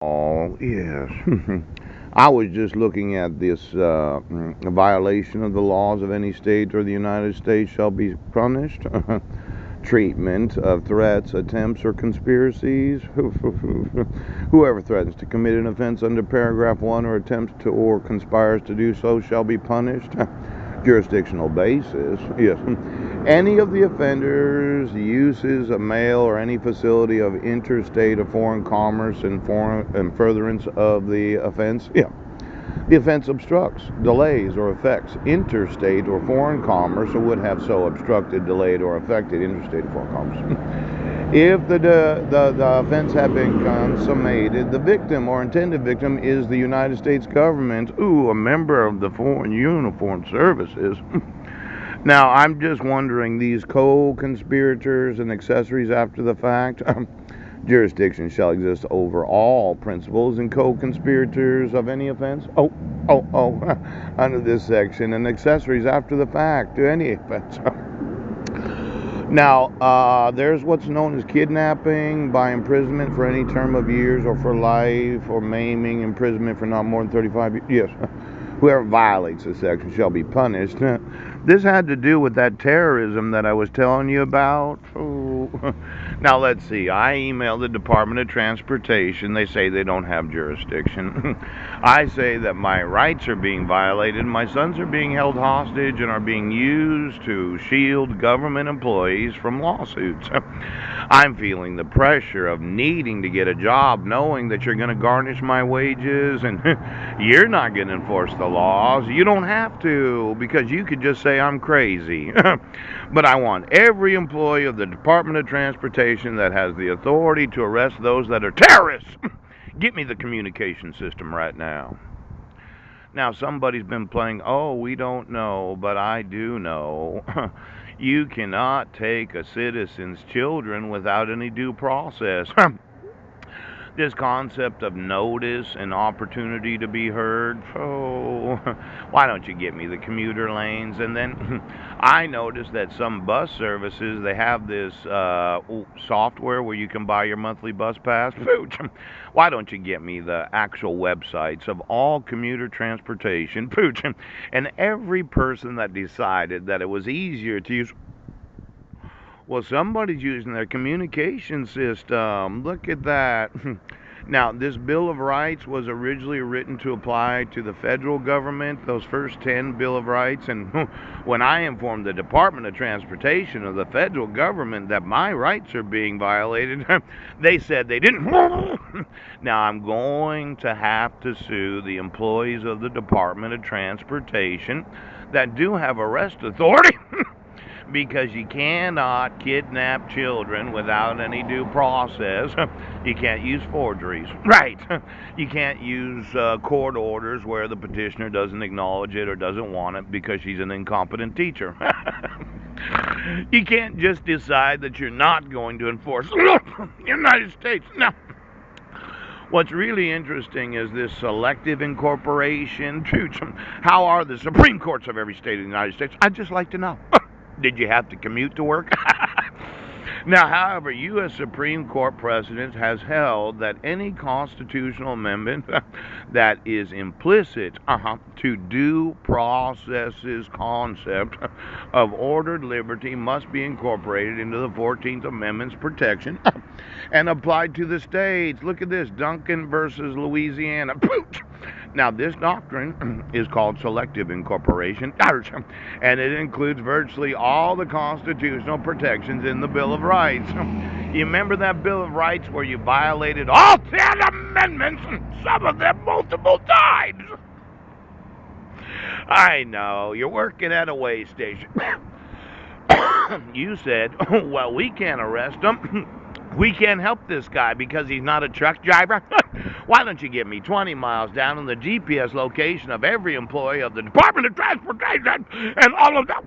Oh, yes. I was just looking at this violation of the laws of any state or the United States shall be punished. Treatment of threats, attempts, or conspiracies. Whoever threatens to commit an offense under paragraph 1 or attempts to or conspires to do so shall be punished. Jurisdictional basis. Yes. Any of the offenders uses a mail or any facility of interstate or foreign commerce and foreign and furtherance of the offense. Yeah. The offense obstructs, delays, or affects interstate or foreign commerce or would have so obstructed, delayed, or affected interstate or foreign commerce. If the offense had been consummated, the victim or intended victim is the United States government, a member of the Foreign Uniformed Services. Now, I'm just wondering, these co-conspirators and accessories after the fact, jurisdiction shall exist over all principals and co-conspirators of any offense. Under this section, and accessories after the fact to any offense. Now, there's what's known as kidnapping by imprisonment for any term of years or for life, or maiming, imprisonment for not more than 35 years. Yes. Whoever violates this section shall be punished. This had to do with that terrorism that I was telling you about. Now, let's see. I emailed the Department of Transportation. They say they don't have jurisdiction. I say that my rights are being violated. My sons are being held hostage and are being used to shield government employees from lawsuits. I'm feeling the pressure of needing to get a job, knowing that you're going to garnish my wages and you're not going to enforce the laws. You don't have to, because you could just say I'm crazy. But I want every employee of the Department of Transportation that has the authority to arrest those that are terrorists. Get me the communication system right now. Now, somebody's been playing, oh, we don't know, but I do know. You cannot take a citizen's children without any due process. This concept of notice and opportunity to be heard. Why don't you get me the commuter lanes? And then I noticed that some bus services, they have this software where you can buy your monthly bus pass. Why don't you get me the actual websites of all commuter transportation? And every person that decided that it was easier to use, well, somebody's using their communication system. Look at that. Now, this Bill of Rights was originally written to apply to the federal government, those first 10 Bill of Rights. And when I informed the Department of Transportation of the federal government that my rights are being violated, they said they didn't. Now, I'm going to have to sue the employees of the Department of Transportation that do have arrest authority. Because you cannot kidnap children without any due process. You can't use forgeries. Right. You can't use court orders where the petitioner doesn't acknowledge it or doesn't want it because she's an incompetent teacher. You can't just decide that you're not going to enforce the United States. No. What's really interesting is this selective incorporation. How are the Supreme Courts of every state of the United States? I'd just like to know. Did you have to commute to work? Now, however, U.S. Supreme Court precedent has held that any constitutional amendment that is implicit to due process's concept of ordered liberty must be incorporated into the 14th Amendment's protection and applied to the states. Look at this, Duncan versus Louisiana. Now, this doctrine is called selective incorporation, and it includes virtually all the constitutional protections in the Bill of Rights. You remember that Bill of Rights where you violated all 10 amendments, and some of them multiple times? I know, you're working at a way station. You said, well, we can't arrest him. We can't help this guy because he's not a truck driver. Why don't you give me 20 miles down on the GPS location of every employee of the Department of Transportation and all of that?